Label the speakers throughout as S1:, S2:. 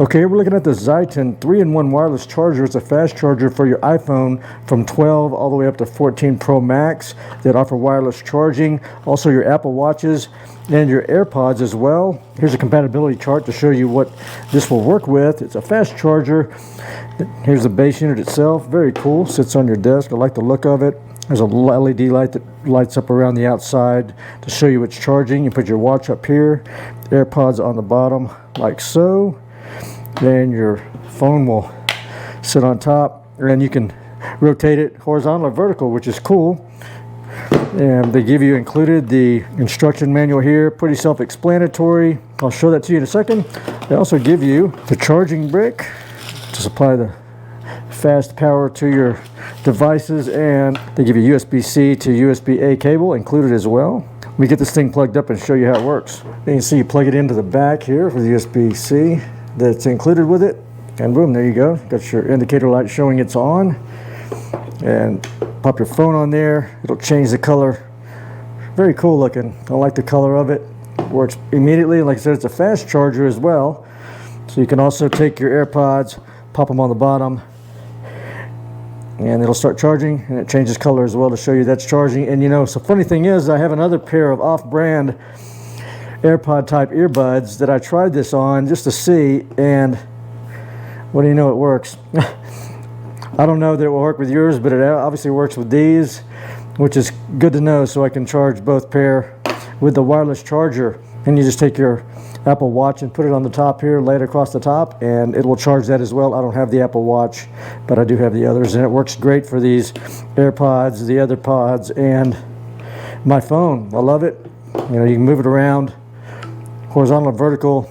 S1: Okay, we're looking at the Zyton 3-in-1 wireless charger. It's a fast charger for your iPhone from 12 all the way up to 14 Pro Max that offer wireless charging. Also your Apple Watches and your AirPods as well. Here's a compatibility chart to show you what this will work with. It's a fast charger. Here's the base unit itself. Very cool. Sits on your desk. I like the look of it. There's a LED light that lights up around the outside to show you it's charging. You put your watch up here, AirPods on the bottom like so. Then your phone will sit on top, and you can rotate it horizontal or vertical, which is cool. And they give you included the instruction manual here, pretty self-explanatory. I'll show that to you in a second. They also give you the charging brick to supply the fast power to your devices, and they give you USB-C to USB-A cable included as well. Let me get this thing plugged up and show you how it works. You can see you plug it into the back here for the USB-C that's included with it, and boom, there you go. Got your indicator light showing it's on, and pop your phone on there. It'll change the color. Very cool looking. I like the color of it. It works immediately. Like I said, it's a fast charger as well, so you can also take your AirPods, pop them on the bottom, and it'll start charging, and it changes color as well to show you that's charging. And you know, so funny thing is, I have another pair of off-brand AirPod type earbuds that I tried this on just to see, and what do you know, it works. I don't know that it will work with yours, but it obviously works with these, which is good to know, so I can charge both pair with the wireless charger. And you just take your Apple Watch and put it on the top here, lay it across the top, and it will charge that as well. I don't have the Apple Watch, but I do have the others, and it works great for these AirPods, the other pods, and my phone. I love it. You know, you can move it around, horizontal or vertical,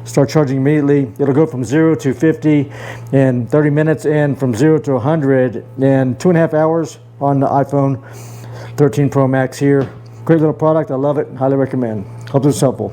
S1: start charging immediately. It'll go from 0 to 50 in 30 minutes, and from 0 to 100 in 2.5 hours on the iPhone 13 Pro Max here. Great little product. I love it. Highly recommend. Hope this is helpful.